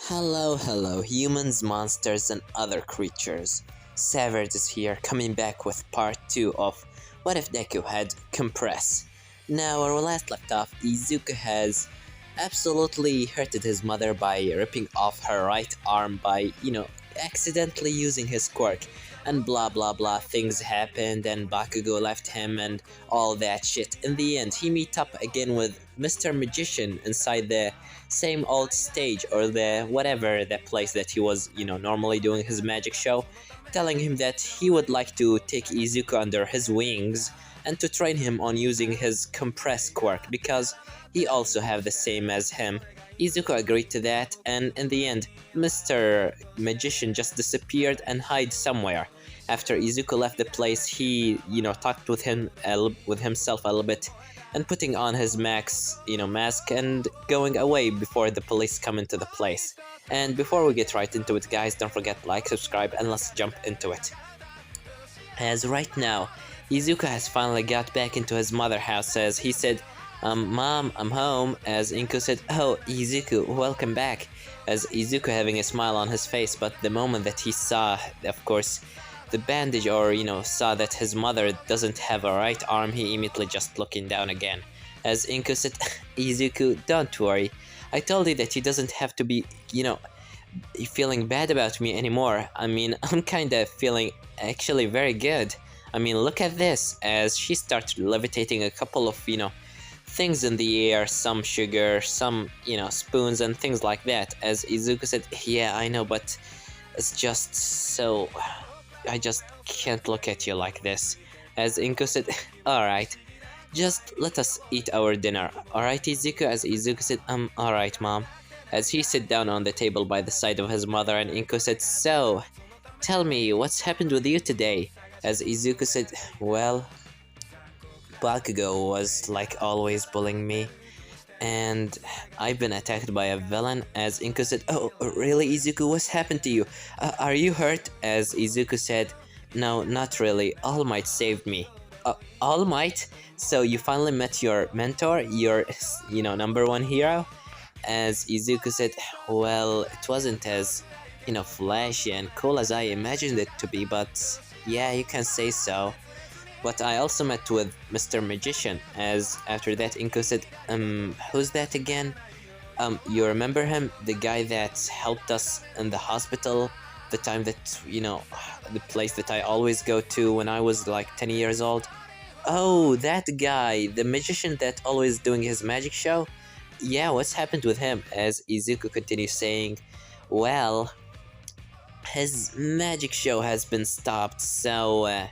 Hello, humans, monsters, and other creatures. Savage is here, coming back with part 2 of What If Deku Had Compress. Now, where we last left off, Izuku has absolutely hurted his mother by ripping off her right arm by, accidentally using his quirk. And blah blah blah, things happened, and Bakugo left him, and all that shit. In the end, he meet up again with Mr. Magician inside the same old stage, or the whatever that place that he was, normally doing his magic show, telling him that he would like to take Izuku under his wings and to train him on using his compress quirk because he also have the same as him. Izuku agreed to that, and in the end, Mr. Magician just disappeared and hid somewhere. After Izuku left the place, he, talked with himself a little bit, and putting on his mask and going away before the police come into the place. And before we get right into it, guys, don't forget to like, subscribe, and let's jump into it. As right now, Izuku has finally got back into his mother house as he said, Mom, I'm home, as Inko said, oh, Izuku, welcome back, as Izuku having a smile on his face, but the moment that he saw, of course, the bandage, or saw that his mother doesn't have a right arm, he immediately just looking down again. As Inko said, Izuku, don't worry, I told you that he doesn't have to be, feeling bad about me anymore. I mean, I'm kinda feeling actually very good. I mean, look at this, as she starts levitating a couple of, things in the air, some sugar, some, spoons and things like that. As Izuku said, yeah, I know, but it's just so... I just can't look at you like this. As Inko said, alright, just let us eat our dinner. Alright, Izuku? As Izuku said, alright, Mom. As he sat down on the table by the side of his mother, and Inko said, so, tell me, what's happened with you today? As Izuku said, well, Bakugo was like always bullying me, and I've been attacked by a villain. As Inko said, oh, really, Izuku, what's happened to you? Are you hurt? As Izuku said, no, not really, All Might saved me. All Might? So you finally met your mentor, your, number one hero? As Izuku said, well, it wasn't as, flashy and cool as I imagined it to be, but yeah, you can say so. But I also met with Mr. Magician, as after that Inko said, who's that again? You remember him? The guy that helped us in the hospital? The time that, the place that I always go to when I was like 10 years old? Oh, that guy, the magician that always doing his magic show? Yeah, what's happened with him? As Izuku continues saying, well, his magic show has been stopped, so,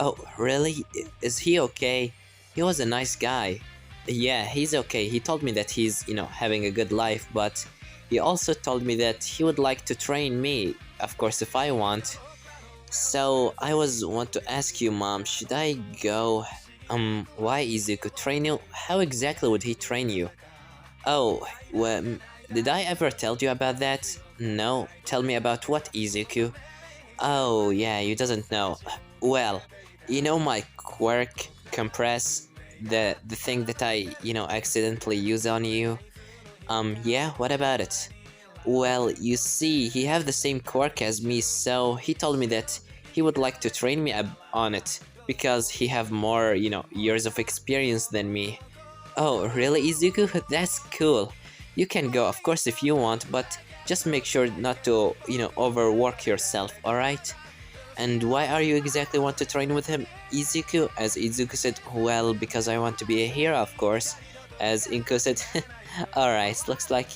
oh, really? Is he okay? He was a nice guy. Yeah, he's okay. He told me that he's, having a good life, but he also told me that he would like to train me, of course, if I want. So, I want to ask you, Mom, should I go? Why Izuku train you? How exactly would he train you? Oh, well, did I ever tell you about that? No, tell me about what, Izuku? Oh, yeah, you doesn't know. Well, my quirk compress, the thing that I, accidentally use on you? Yeah, what about it? Well, you see, he have the same quirk as me, so he told me that he would like to train me on it, because he have more, years of experience than me. Oh, really, Izuku? That's cool. You can go, of course, if you want, but just make sure not to, overwork yourself, alright? And why are you exactly want to train with him, Izuku? As Izuku said, well, because I want to be a hero, of course. As Inko said, alright, looks like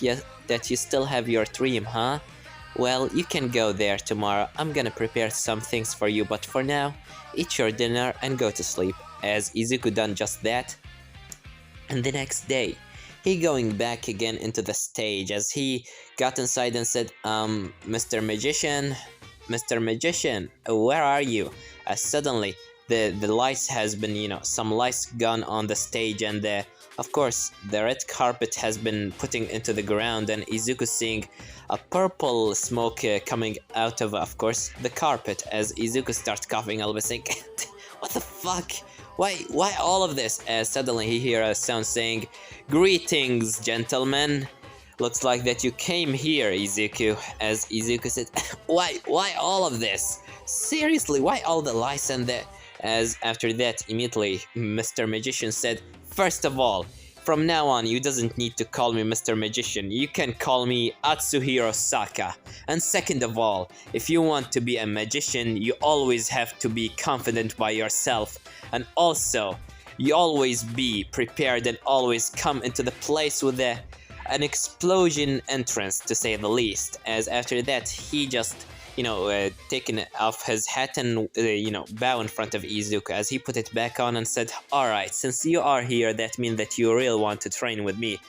that you still have your dream, huh? Well, you can go there tomorrow. I'm gonna prepare some things for you, but for now, eat your dinner and go to sleep. As Izuku done just that. And the next day, he going back again into the stage as he got inside and said, Mr. Magician, where are you? As suddenly, the lights has been, some lights gone on the stage, and of course, the red carpet has been putting into the ground, and Izuku seeing a purple smoke coming out of course, the carpet, as Izuku starts coughing a little bit, saying, what the fuck? Why all of this? As suddenly he hear a sound saying, greetings, gentlemen. Looks like that you came here, Izuku. As Izuku said, why all of this? Seriously, why all the lies and the... As after that, immediately, Mr. Magician said, first of all, from now on, you doesn't need to call me Mr. Magician. You can call me Atsuhiro Saka. And second of all, if you want to be a magician, you always have to be confident by yourself. And also, you always be prepared and always come into the place with an explosion entrance, to say the least. As after that, he just, taken off his hat and, bow in front of Izuku as he put it back on and said, alright, since you are here, that means that you really want to train with me.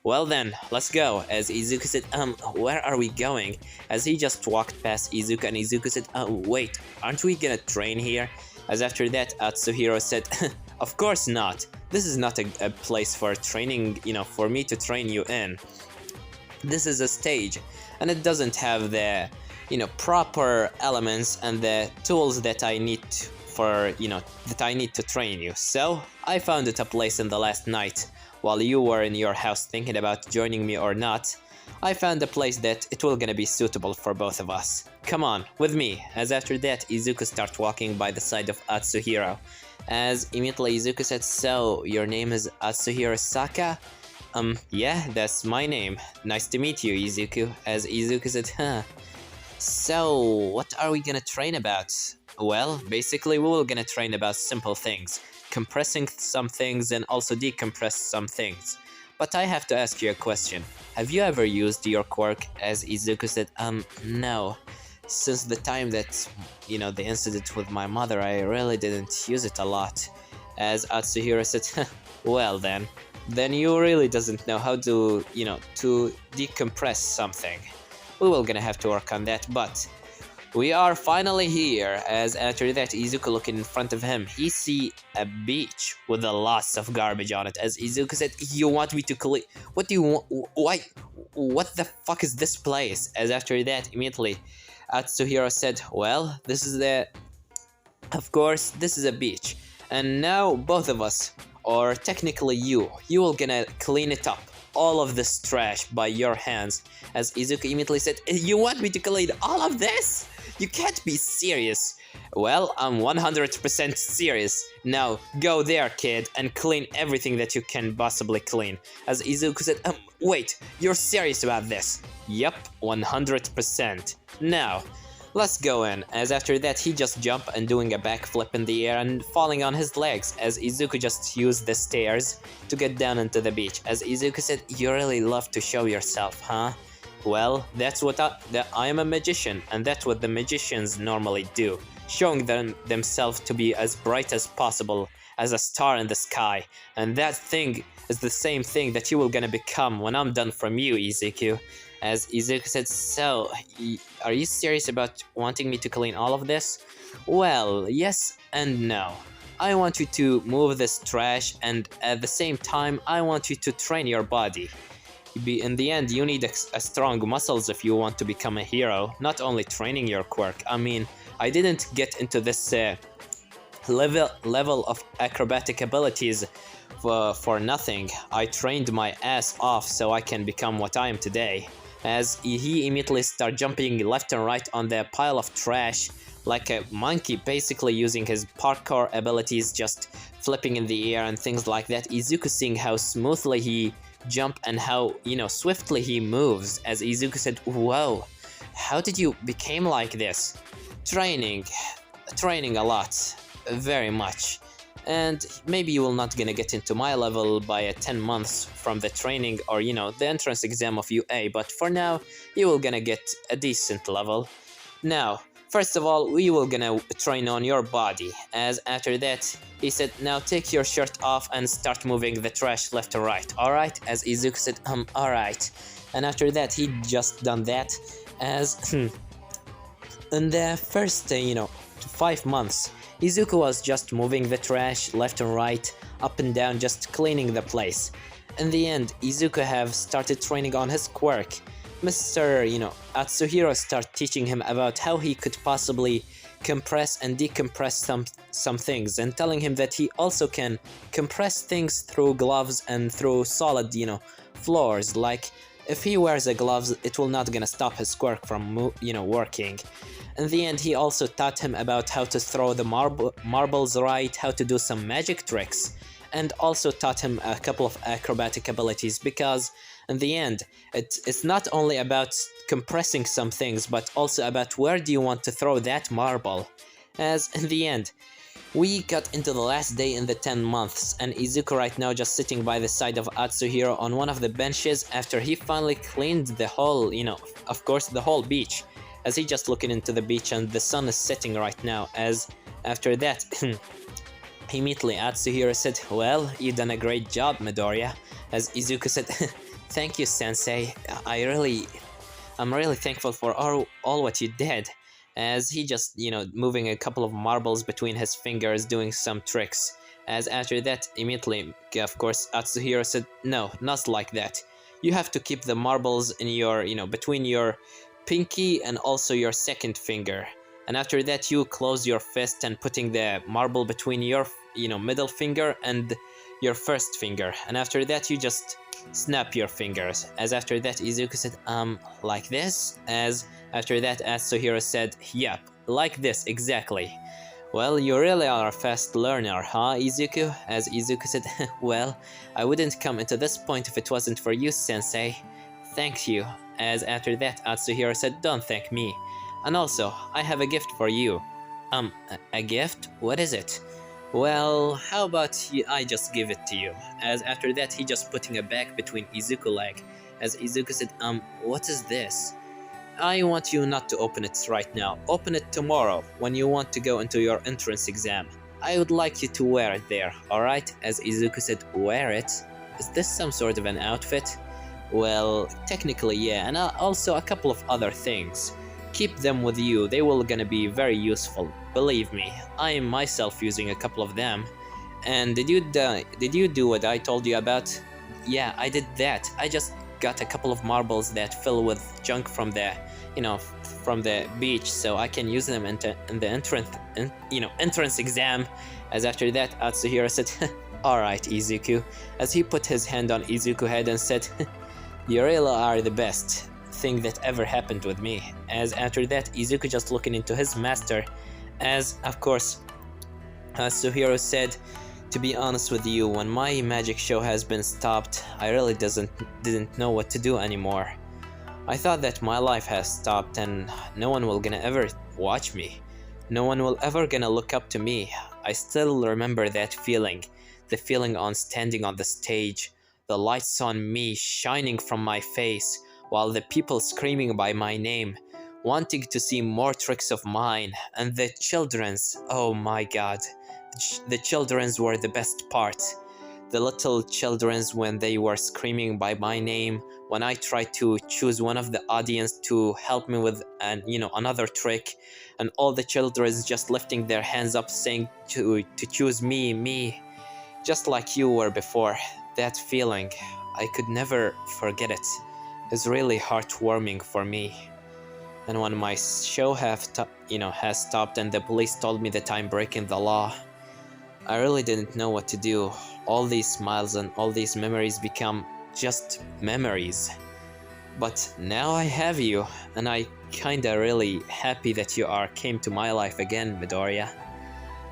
Well then, let's go. As Izuku said, where are we going? As he just walked past Izuku and Izuku said, wait, aren't we gonna train here? As after that, Atsuhiro said, of course not. This is not a place for training, for me to train you in. This is a stage, and it doesn't have the, proper elements and the tools that I need for, that I need to train you. So, I found it a place in the last night, while you were in your house thinking about joining me or not. I found a place that it will gonna be suitable for both of us. Come on, with me. As after that, Izuku starts walking by the side of Atsuhiro. As immediately Izuku said, so, your name is Atsuhiro Saka? Yeah, that's my name. Nice to meet you, Izuku. As Izuku said, huh. So, what are we gonna train about? Well, basically we will gonna train about simple things. Compressing some things and also decompress some things. But I have to ask you a question. Have you ever used your quirk? As Izuku said, no. Since the time that, the incident with my mother, I really didn't use it a lot. As Atsuhiro said, well then you really doesn't know how to, to decompress something. We will gonna have to work on that, but we are finally here. As after that, Izuku looking in front of him, he see a beach with a lots of garbage on it. As Izuku said, you want me to clean? What do you want? Why? What the fuck is this place? As after that, immediately, Atsuhiro said, well, this is of course, this is a beach. And now, both of us, or technically you will gonna clean it up. All of this trash by your hands. As Izuku immediately said, you want me to clean all of this? You can't be serious. Well, I'm 100% serious. Now, go there, kid, and clean everything that you can possibly clean. As Izuku said, wait, you're serious about this? Yep, 100%. Now, let's go in. As after that, he just jumped and doing a backflip in the air and falling on his legs. As Izuku just used the stairs to get down into the beach. As Izuku said, you really love to show yourself, huh? Well, that's what I am a magician, and that's what the magicians normally do. Showing themselves to be as bright as possible, as a star in the sky. And that thing is the same thing that you will gonna become when I'm done from you, Izuku. As Izuku said, so, are you serious about wanting me to clean all of this? Well, yes and no. I want you to move this trash, and at the same time, I want you to train your body. In the end, you need a strong muscles if you want to become a hero, not only training your quirk. I mean, I didn't get into this level of acrobatic abilities for nothing. I trained my ass off so I can become what I am today. As he immediately started jumping left and right on the pile of trash like a monkey, basically using his parkour abilities, just flipping in the air and things like that. Izuku seeing how smoothly he jump and how, swiftly he moves. As Izuku said, whoa, how did you become like this? Training a lot, very much. And maybe you will not gonna get into my level by 10 months from the training or, the entrance exam of UA, but for now, you will gonna get a decent level. Now, first of all, we will gonna train on your body. As after that, he said, now take your shirt off and start moving the trash left to right, alright? As Izuku said, alright. And after that, he just done that. As in the first, 5 months, Izuku was just moving the trash left and right, up and down, just cleaning the place. In the end, Izuku have started training on his quirk. Mr. Atsuhiro started teaching him about how he could possibly compress and decompress some things, and telling him that he also can compress things through gloves and through solid, floors, like If he wears the gloves, it will not gonna stop his quirk from working. In the end, he also taught him about how to throw the marbles right, how to do some magic tricks, and also taught him a couple of acrobatic abilities, because in the end, it's not only about compressing some things, but also about where do you want to throw that marble. As in the end, we got into the last day in the 10 months, and Izuku right now just sitting by the side of Atsuhiro on one of the benches after he finally cleaned the whole, of course, the whole beach. As he just looking into the beach and the sun is setting right now. As after that, immediately Atsuhiro said, "Well, you done a great job, Midoriya." As Izuku said, "Thank you, Sensei. I'm really thankful for all what you did." As he just, moving a couple of marbles between his fingers, doing some tricks. As after that, immediately, of course, Atsuhiro said, "No, not like that. You have to keep the marbles in your, between your pinky and also your second finger. And after that, you close your fist and putting the marble between your, middle finger and your first finger. And after that, you just snap your fingers." As after that, Izuku said, like this?" As after that, Atsuhiro said, "Yep, like this, exactly." "Well, you really are a fast learner, huh, Izuku?" As Izuku said, "Well, I wouldn't come into this point if it wasn't for you, Sensei. Thank you." As after that, Atsuhiro said, "Don't thank me. And also, I have a gift for you." A gift? What is it?" "Well, how about I just give it to you?" As after that, he just putting a bag between Izuku's leg. As Izuku said, what is this?" "I want you not to open it right now. Open it tomorrow, when you want to go into your entrance exam. I would like you to wear it there, alright?" As Izuku said, "Wear it? Is this some sort of an outfit?" "Well, technically yeah, and also a couple of other things. Keep them with you, they will gonna be very useful. Believe me, I am myself using a couple of them." "And did you do what I told you about?" "Yeah, I did that. I just got a couple of marbles that fill with junk from the, from the beach, so I can use them in the entrance exam." As after that, Atsuhiro said, "Alright, Izuku." As he put his hand on Izuku's head and said, "You really are the best thing that ever happened with me." As after that, Izuku just looking into his master. As of course, Atsuhiro said, "To be honest with you, when my magic show has been stopped, I really didn't know what to do anymore. I thought that my life has stopped and no one will gonna ever watch me. No one will ever gonna look up to me. I still remember that feeling, the feeling on standing on the stage, the lights on me shining from my face, while the people screaming by my name, wanting to see more tricks of mine, and the children's, oh my god. The children's were the best part. The little children's when they were screaming by my name, when I tried to choose one of the audience to help me with another trick, and all the children's just lifting their hands up saying to choose me, just like you were before. That feeling, I could never forget it. It's really heartwarming for me. And when my show has stopped and the police told me that I'm breaking the law, I really didn't know what to do. All these smiles and all these memories become just memories. But now I have you, and I kinda really happy that you came to my life again, Midoriya.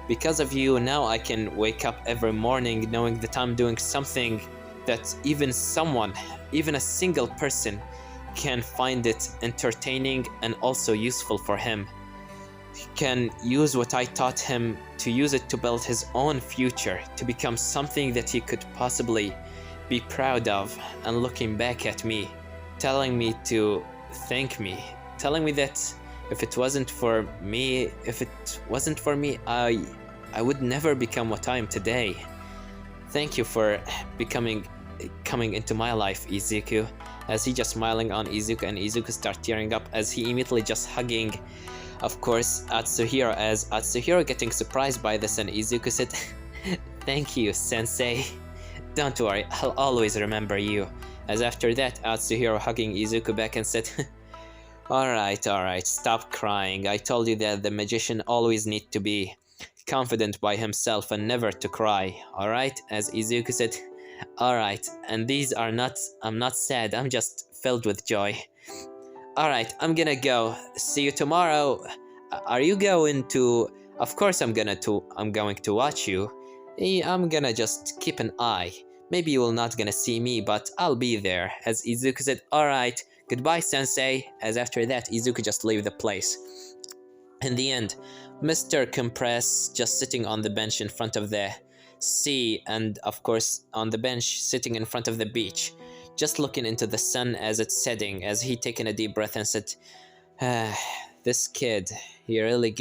Because of you, now I can wake up every morning knowing that I'm doing something that even a single person, can find it entertaining and also useful for him. He can use what I taught him to use it to build his own future, to become something that he could possibly be proud of, and looking back at me, telling me to thank me, telling me that if it wasn't for me, I would never become what I am today. Thank you for coming into my life, Izuku." As he just smiling on Izuku, and Izuku start tearing up as he immediately just hugging, of course, Atsuhiro. As Atsuhiro getting surprised by this, and Izuku said, "Thank you, Sensei. Don't worry, I'll always remember you." As after that, Atsuhiro hugging Izuku back and said, alright, stop crying. I told you that the magician always need to be confident by himself and never to cry, alright?" As Izuku said, "Alright, and these are not, I'm not sad, I'm just filled with joy. Alright, I'm gonna go. See you tomorrow. Are you going to... Of course I'm going to watch you. I'm gonna just keep an eye. Maybe you will not gonna see me, but I'll be there. As Izuku said, alright, goodbye sensei. As after that, Izuku just leave the place. In the end, Mr. Compress just sitting on the bench in front of the sea, and of course on the bench sitting in front of the beach, just looking into the sun as it's setting, as he taken a deep breath and said, this kid, he really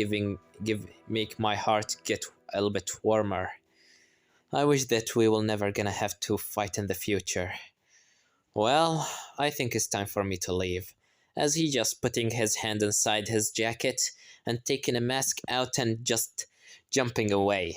make my heart get a little bit warmer. I wish that we will never gonna have to fight in the future. Well, I think it's time for me to leave, as he just putting his hand inside his jacket and taking a mask out and just jumping away.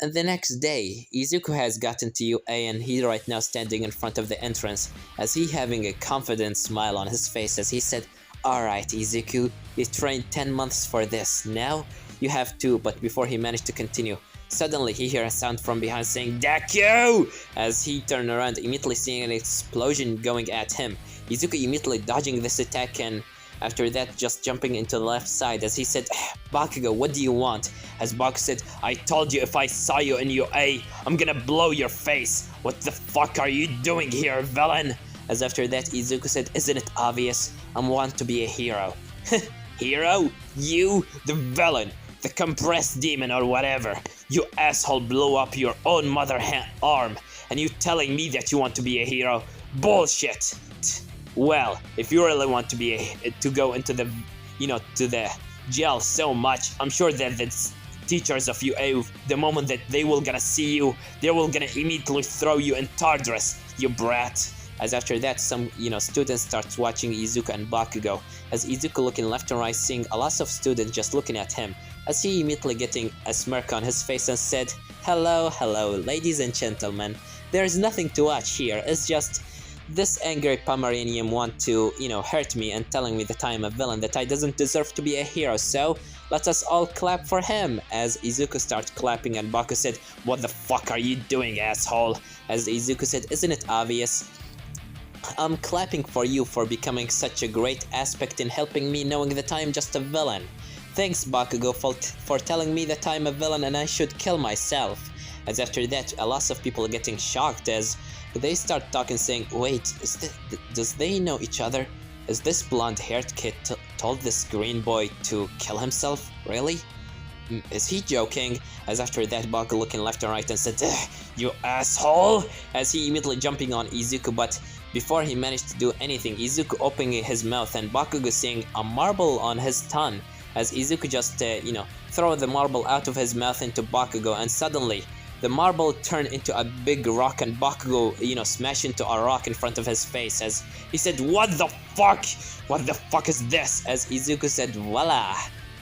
And the next day, Izuku has gotten to UA and he right now standing in front of the entrance, as he having a confident smile on his face as he said, alright Izuku, you trained 10 months for this, now you have to, but before he managed to continue, suddenly he hears a sound from behind saying, deku! As he turned around, immediately seeing an explosion going at him. Izuku immediately dodging this attack and after that just jumping into the left side as he said, Bakugo, what do you want? As Bakugo said, I told you if I saw you in UA, I'm gonna blow your face. What the fuck are you doing here, villain? As after that Izuku said, isn't it obvious? I want to be a hero. Hero? You? The villain? The compressed demon or whatever. You asshole blew up your own mother arm and you telling me that you want to be a hero? Bullshit. Well, if you really want to go into the, to the jail so much, I'm sure that the teachers of UA, the moment that they will gonna see you, they will gonna immediately throw you in Tardress, you brat. As after that, some, students starts watching Izuku and Bakugo, as Izuku looking left and right, seeing a lot of students just looking at him, as he immediately getting a smirk on his face and said, hello, ladies and gentlemen, there's nothing to watch here, it's just this angry Pomeranian want to, hurt me and telling me that I'm a villain, that I doesn't deserve to be a hero, so let us all clap for him. As Izuku starts clapping and Bakugo said, what the fuck are you doing, asshole? As Izuku said, isn't it obvious? I'm clapping for you for becoming such a great aspect in helping me knowing that I'm just a villain. Thanks Bakugo for telling me that I'm a villain and I should kill myself. As after that, a lot of people are getting shocked as they start talking saying, wait, does they know each other? Is this blonde-haired kid told this green boy to kill himself? Really? Is he joking? As after that, Bakugo looking left and right and said, you asshole! As he immediately jumping on Izuku, but before he managed to do anything, Izuku opening his mouth and Bakugo seeing a marble on his tongue. As Izuku just, throw the marble out of his mouth into Bakugo, and suddenly the marble turned into a big rock and Bakugo, smashed into a rock in front of his face as he said, what the fuck? What the fuck is this? As Izuku said, voila!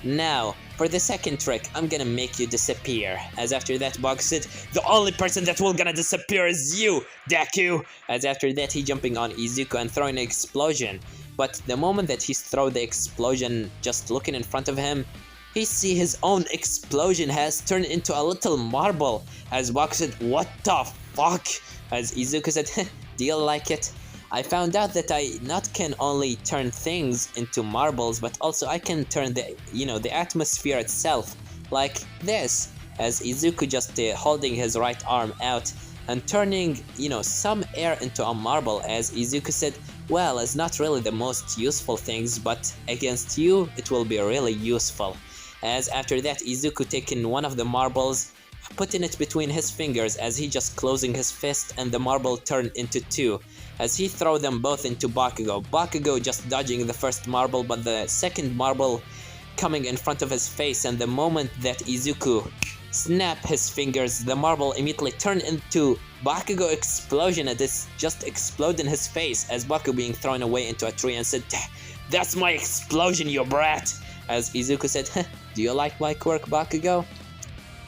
Now, for the second trick, I'm gonna make you disappear. As after that, Bakugo said, the only person that will gonna disappear is you, Deku! As after that, he jumping on Izuku and throwing an explosion. But the moment that he throw the explosion, just looking in front of him, he see his own explosion has turned into a little marble. As Bakugo said, what the fuck? As Izuku said, do you like it? I found out that I not can only turn things into marbles, but also I can turn the, the atmosphere itself, like this. As Izuku just holding his right arm out and turning, some air into a marble. As Izuku said, well, it's not really the most useful things, but against you, it will be really useful. As after that, Izuku taking one of the marbles, putting it between his fingers as he just closing his fist, and the marble turned into two. As he throw them both into Bakugo. Bakugo just dodging the first marble, but the second marble coming in front of his face, and the moment that Izuku snap his fingers, the marble immediately turned into Bakugo explosion, and it's just explode in his face as Bakugo being thrown away into a tree and said, that's my explosion, you brat! As Izuku said, do you like my quirk, Bakugo?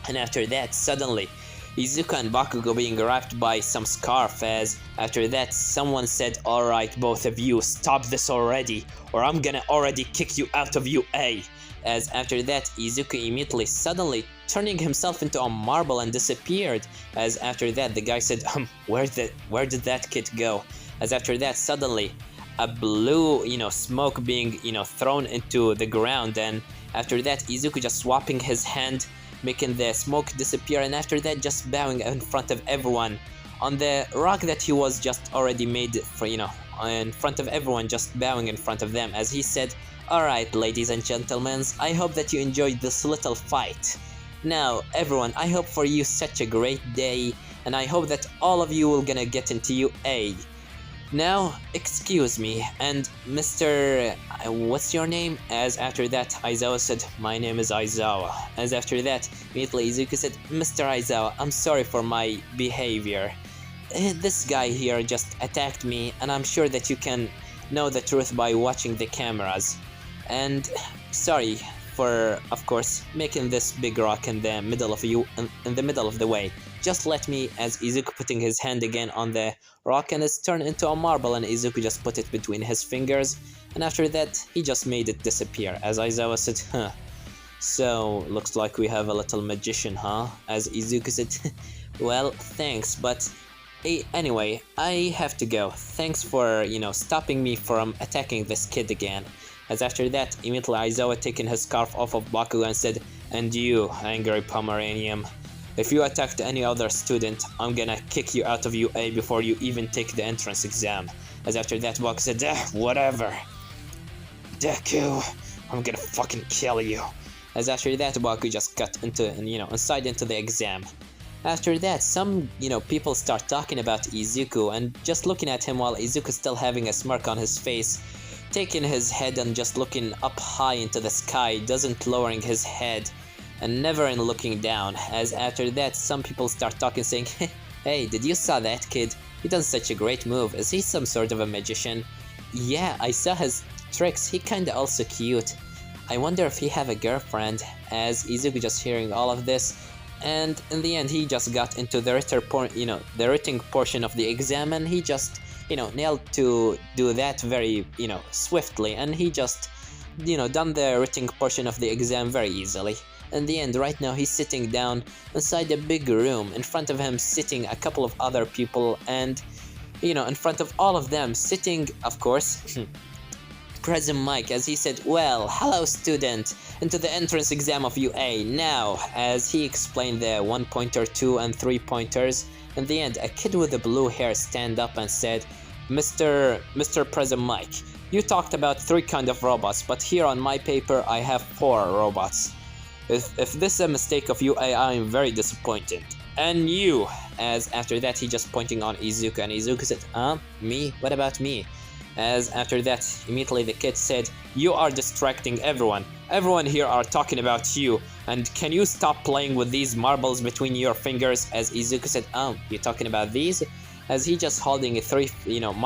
And after that, suddenly, Izuku and Bakugo being wrapped by some scarf. As after that, someone said, alright, both of you, stop this already, or I'm gonna already kick you out of UA. As after that, Izuku immediately suddenly turning himself into a marble and disappeared. As after that, the guy said, where did that kid go? As after that, suddenly, a blue, smoke being, thrown into the ground. And after that, Izuku just swapping his hand, making the smoke disappear, and after that just bowing in front of everyone on the rock that he was just already made for, in front of everyone, just bowing in front of them as he said, "Alright, ladies and gentlemen, I hope that you enjoyed this little fight. Now, everyone, I hope for you such a great day, and I hope that all of you will gonna get into UA. Now, excuse me, and Mr. What's your name?" As after that, Aizawa said, "My name is Aizawa." As after that, immediately Izuku said, "Mr. Aizawa, I'm sorry for my behavior. This guy here just attacked me, and I'm sure that you can know the truth by watching the cameras. And sorry for, of course, making this big rock in the middle of the way. Just let me," as Izuku putting his hand again on the rock, and it's turned into a marble, and Izuku just put it between his fingers, and after that he just made it disappear. As Aizawa said, "Huh, so looks like we have a little magician, huh?" As Izuku said, "Well, thanks, but anyway, I have to go. Thanks for, stopping me from attacking this kid again." As after that, immediately Aizawa taking his scarf off of Bakugo and said, "And you, angry Pomeranian, if you attacked any other student, I'm gonna kick you out of UA before you even take the entrance exam." As after that, Bakugo said, "Whatever. Deku, I'm gonna fucking kill you." As after that, Bakugo just got inside into the exam. After that, some, people start talking about Izuku and just looking at him while Izuku's still having a smirk on his face, taking his head and just looking up high into the sky, doesn't lowering his head, and never in looking down. As after that, some people start talking saying, "Hey, did you saw that kid? He does such a great move. Is he some sort of a magician?" "Yeah, I saw his tricks. He kinda also cute. I wonder if he have a girlfriend." As Izuku just hearing all of this, and in the end he just got into the written portion of the exam, and he just, nailed to do that very, swiftly, and he just, done the written portion of the exam very easily. In the end, right now he's sitting down inside a big room. In front of him sitting a couple of other people, and in front of all of them sitting, of course, President Mike, as he said, "Well, hello student, into the entrance exam of UA now." As he explained the 1-pointer, 2 and 3 pointers. In the end, a kid with the blue hair stand up and said, Mr. President Mike, you talked about 3 kind of robots, but here on my paper I have 4 robots. If this is a mistake of UA, I am very disappointed. And you," as after that he just pointing on Izuku, and Izuku said, Me? What about me?" As after that, immediately the kid said, "You are distracting everyone. Everyone here are talking about you, and can you stop playing with these marbles between your fingers?" As Izuku said, You talking about these?" As he just holding 3,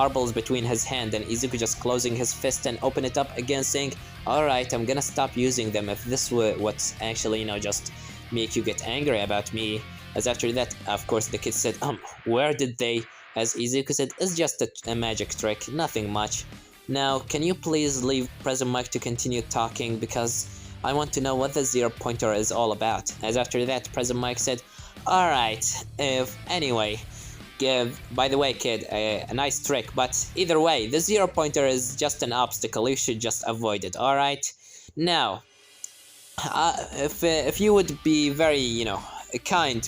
marbles between his hand, and Izuku just closing his fist and open it up again saying, "Alright, I'm gonna stop using them if this were what's actually, just make you get angry about me." As after that, of course, the kid said, Where did they?" As Izuku said, "It's just a magic trick, nothing much. Now, can you please leave President Mike to continue talking, because I want to know what the 0-pointer is all about." As after that, President Mike said, "Alright, anyway, by the way, kid, a nice trick, but either way, the 0-pointer is just an obstacle, you should just avoid it, alright? Now, if you would be very, a kind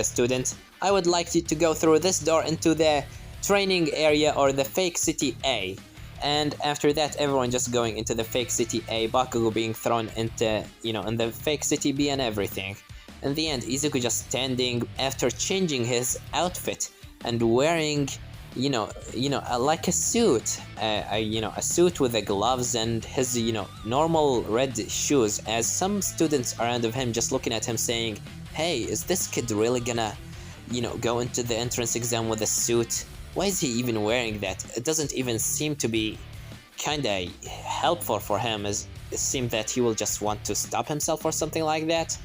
student, I would like you to go through this door into the training area, or the fake city A." And after that, everyone just going into the fake city A, Bakugo being thrown into, in the fake city B and everything. In the end, Izuku just standing after changing his outfit and wearing, like a suit, a suit with the gloves and his, normal red shoes, as some students around of him just looking at him saying, "Hey, is this kid really gonna go into the entrance exam with a suit? Why is he even wearing that? It doesn't even seem to be kinda helpful for him, as it seems that he will just want to stop himself or something like that."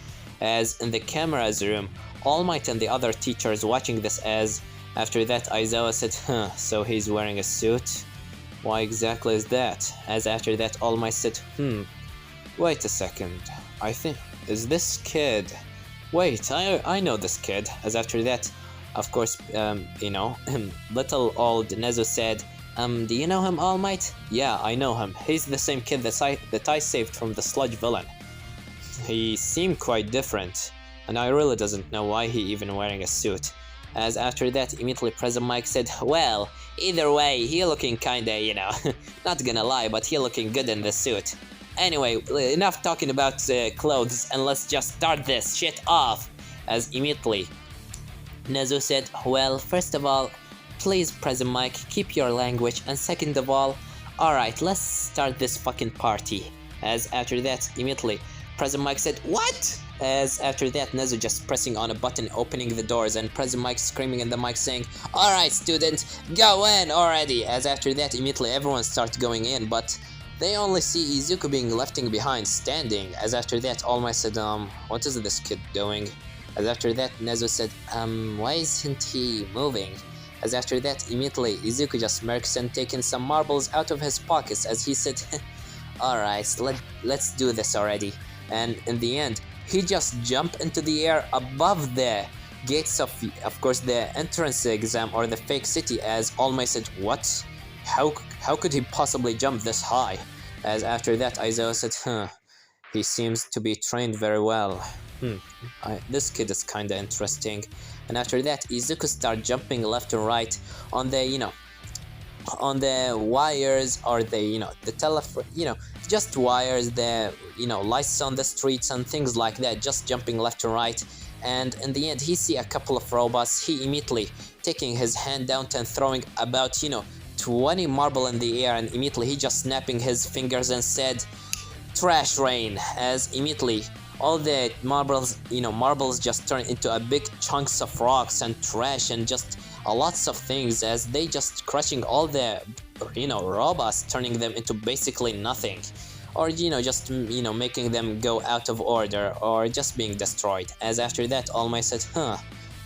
As in the camera's room, All Might and the other teachers watching this, as after that Aizawa said, "So he's wearing a suit? Why exactly is that?" As after that All Might said, "Wait a second, I think, is this kid... Wait, I know this kid." As after that, of course, little old Nezu said, Do you know him, All Might? Yeah, I know him. He's the same kid that I saved from the sludge villain. He seemed quite different, and I really doesn't know why he even wearing a suit. As after that, immediately President Mike said, well, either way, he looking kinda, not gonna lie, but he looking good in the suit. Anyway, enough talking about clothes, and let's just start this shit off. As immediately, Nezu said, well, first of all, please, President Mike, keep your language, and second of all, alright, let's start this fucking party. As after that, immediately, President Mike said, what? As after that, Nezu just pressing on a button, opening the doors, and President Mike screaming in the mic saying, alright, student, go in already! As after that, immediately everyone starts going in, but they only see Izuku being left behind, standing. As after that, All Might said, what is this kid doing? As after that, Nezu said, why isn't he moving? As after that, immediately, Izuku just smirks and taking some marbles out of his pockets as he said, alright, let's do this already. And in the end, he just jumped into the air above the gates of course, the entrance exam or the fake city, as All Might said, what? How could he possibly jump this high? As after that, Aizawa said, he seems to be trained very well. This kid is kinda interesting. And after that, Izuku started jumping left and right on the, on the wires or the, the telephone, just wires, the, lights on the streets and things like that, just jumping left and right. And in the end, he see a couple of robots. He immediately taking his hand down and throwing about, 20 marble in the air, and immediately he just snapping his fingers and said, trash rain, as immediately all the marbles, marbles just turn into a big chunks of rocks and trash and just lots of things, as they just crushing all the, robots, turning them into basically nothing. Or, just, making them go out of order or just being destroyed. As after that, All Might said,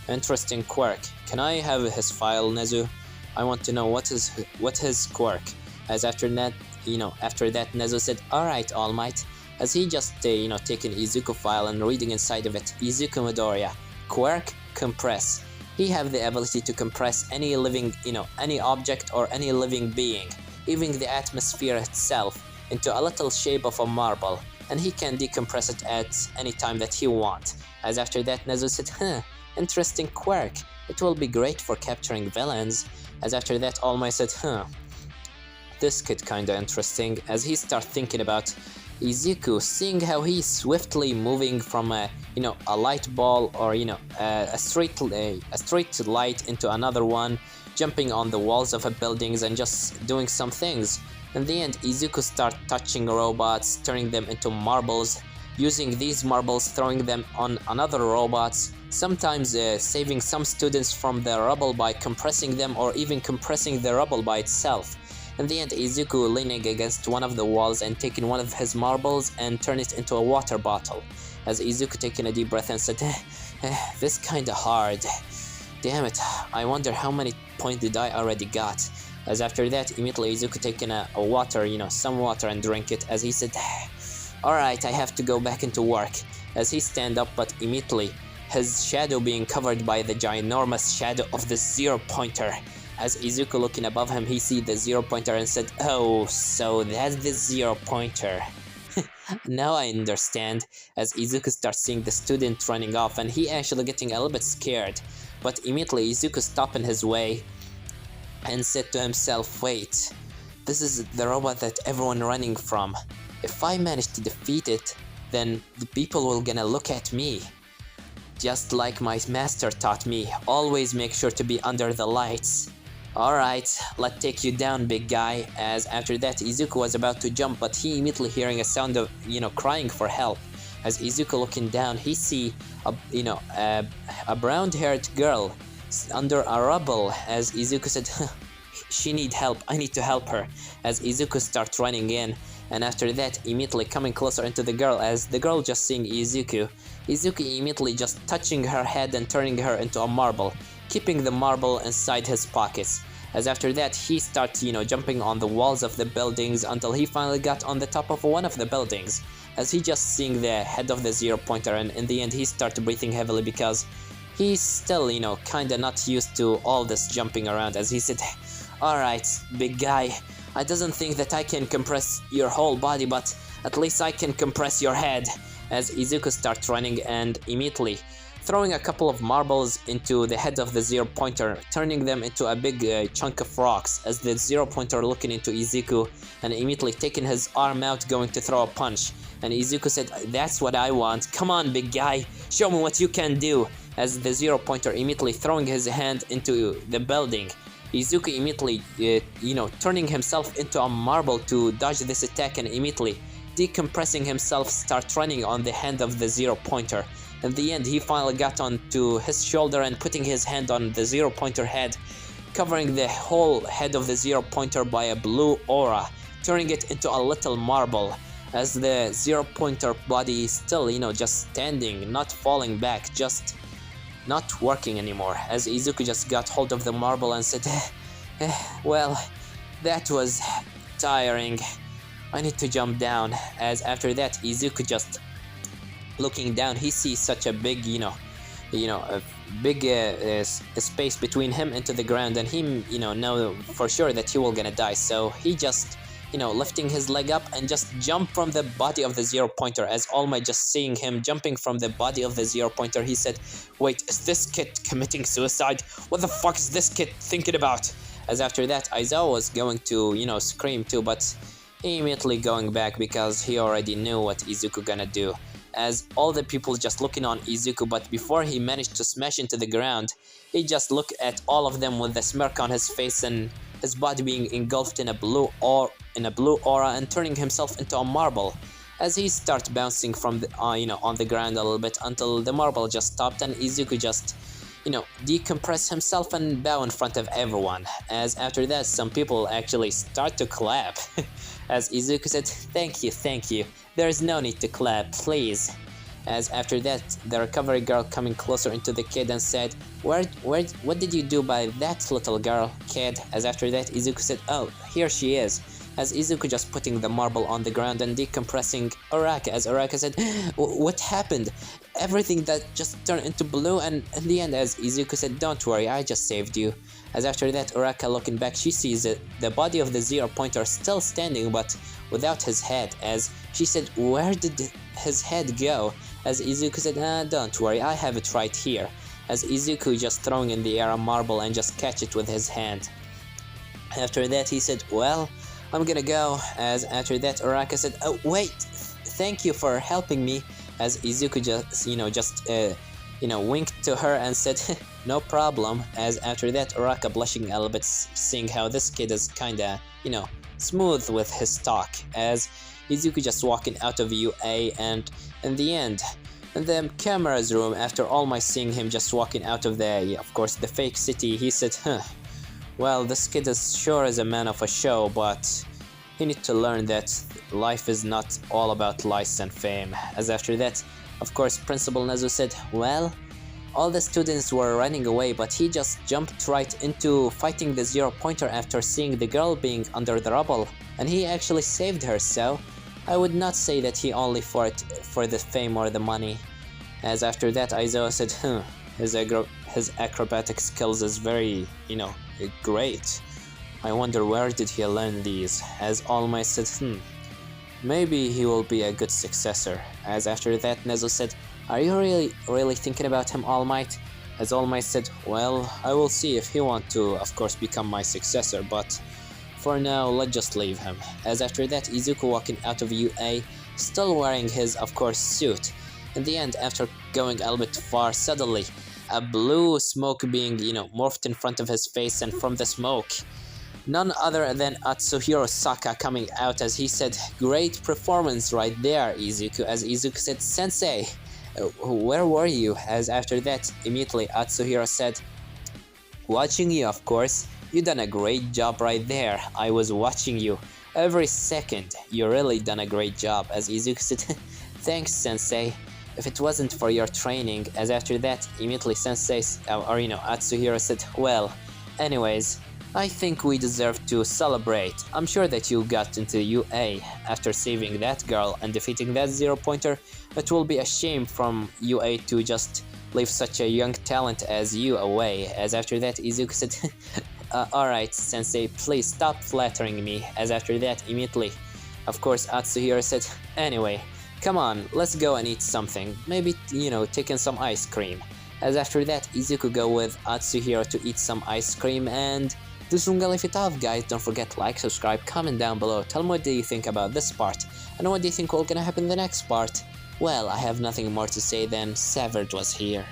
interesting quirk. Can I have his file, Nezu? I want to know what his quirk. As after that, Nezu said, alright, All Might. As he just, taken Izuku file and reading inside of it, Izuku Midoriya, quirk, compress. He have the ability to compress any living, any object or any living being, even the atmosphere itself, into a little shape of a marble, and he can decompress it at any time that he want. As after that, Nezu said, interesting quirk. It will be great for capturing villains. As after that, All Might said, this kid kinda interesting. As he start thinking about Izuku, seeing how he's swiftly moving from a light ball or a street light into another one, jumping on the walls of a buildings and just doing some things. In the end, Izuku start touching robots, turning them into marbles, using these marbles, throwing them on another robots, sometimes saving some students from the rubble by compressing them or even compressing the rubble by itself. In the end, Izuku leaning against one of the walls and taking one of his marbles and turn it into a water bottle. As Izuku taking a deep breath and said, this kinda hard. Damn it, I wonder how many points did I already got. As after that, immediately Izuku taking a water, some water and drink it, as he said, alright, I have to go back into work. As he stand up, but immediately, his shadow being covered by the ginormous shadow of the zero-pointer. As Izuku looking above him, he see the zero-pointer and said, oh, so that's the zero-pointer. Now I understand, as Izuku starts seeing the student running off and he actually getting a little bit scared. But immediately Izuku stopped in his way and said to himself, wait, this is the robot that everyone running from. If I manage to defeat it, then the people will gonna look at me. Just like my master taught me, always make sure to be under the lights. Alright, let's take you down, big guy. As after that, Izuku was about to jump, but he immediately hearing a sound of, crying for help. As Izuku looking down, he see a brown-haired girl under a rubble. As Izuku said, she need help, I need to help her. As Izuku starts running in, and after that, immediately coming closer into the girl, as the girl just seeing Izuku immediately just touching her head and turning her into a marble, keeping the marble inside his pockets. As after that, he starts, jumping on the walls of the buildings until he finally got on the top of one of the buildings. As he just seeing the head of the zero-pointer, and in the end he started breathing heavily because he's still, kinda not used to all this jumping around. As he said, Alright, big guy. I doesn't think that I can compress your whole body, but at least I can compress your head. As Izuku starts running and immediately throwing a couple of marbles into the head of the zero pointer, turning them into a big chunk of rocks, as the zero pointer looking into Izuku and immediately taking his arm out going to throw a punch. And Izuku said, "That's what I want. Come on, big guy. Show me what you can do." As the zero pointer immediately throwing his hand into the building. Izuku immediately, turning himself into a marble to dodge this attack and immediately decompressing himself, start running on the hand of the zero pointer. In the end, he finally got onto his shoulder and putting his hand on the zero pointer head, covering the whole head of the zero pointer by a blue aura, turning it into a little marble. As the zero pointer body is still, just standing, not falling back, just not working anymore. As Izuku just got hold of the marble and said, well, that was tiring. I need to jump down. As after that, Izuku just looking down, he sees such a big, a big space between him into the ground, and he, know for sure that he will gonna die. So he just, lifting his leg up and just jump from the body of the zero pointer. As All Might just seeing him jumping from the body of the zero pointer, he said, "Wait, is this kid committing suicide? What the fuck is this kid thinking about?" As after that, Aizawa was going to, scream too, but he immediately going back because he already knew what Izuku gonna do. As all the people just looking on Izuku, but before he managed to smash into the ground, he just looked at all of them with a smirk on his face and his body being engulfed in a blue aura and turning himself into a marble. As he starts bouncing from the on the ground a little bit until the marble just stopped and Izuku just decompress himself and bow in front of everyone. As after that, some people actually start to clap. As Izuku said, thank you, there is no need to clap, please." As after that, the recovery girl coming closer into the kid and said, what did you do by that little girl, kid?" As after that, Izuku said, "Oh, here she is." As Izuku just putting the marble on the ground and decompressing Uraka, as Uraka said, "What happened? Everything that just turned into blue?" And in the end, as Izuku said, "Don't worry, I just saved you." As after that, Uraka looking back, she sees the body of the zero pointer still standing but without his head. As she said, "Where did his head go?" As Izuku said, "Don't worry, I have it right here." As Izuku just throwing in the air a marble and just catch it with his hand. After that, he said, "Well, I'm gonna go." As after that, Uraka said, "Oh wait, thank you for helping me." As Izuku just winked to her and said, "No problem." As after that, Uraka blushing a little bit, seeing how this kid is kinda, smooth with his talk. As Izuku just walking out of UA, and in the end, in the camera's room, after All Might seeing him just walking out of of course, the fake city, he said, "Well, this kid is sure is a man of a show, but he need to learn that life is not all about lice and fame." As after that, of course, Principal Nezu said, "Well, all the students were running away, but he just jumped right into fighting the zero pointer after seeing the girl being under the rubble, and he actually saved her, so I would not say that he only fought for the fame or the money." As after that, Aizawa said, his acrobatic skills is very, great. I wonder where did he learn these." As All Might said, maybe he will be a good successor." As after that, Nezu said, "Are you really thinking about him, All Might?" As All Might said, "Well, I will see if he wants to, of course, become my successor, but for now, let's just leave him." As after that, Izuku walking out of UA, still wearing his, of course, suit. In the end, after going a little bit far, suddenly, a blue smoke being, morphed in front of his face, and from the smoke, none other than Atsuhiro Saka coming out, as he said, "Great performance right there, Izuku." As Izuku said, "Sensei, where were you?" As after that, immediately Atsuhiro said, "Watching you, of course. You done a great job right there. I was watching you every second. You really done a great job." As Izuku said, "Thanks, Sensei. If it wasn't for your training." As after that, immediately Sensei, Atsuhiro said, "Well, anyways, I think we deserve to celebrate. I'm sure that you got into UA after saving that girl and defeating that zero pointer. It will be a shame from UA to just leave such a young talent as you away." As after that, Izuku said, Alright, Sensei, please stop flattering me, as after that, immediately. Of course, Atsuhiro said, anyway, come on, let's go and eat something. Maybe, take in some ice cream. As after that, Izuku go with Atsuhiro to eat some ice cream, and this one gonna leave it off, guys. Don't forget to like, subscribe, comment down below. Tell me what do you think about this part, and what do you think will gonna happen in the next part. Well, I have nothing more to say than Savage was here.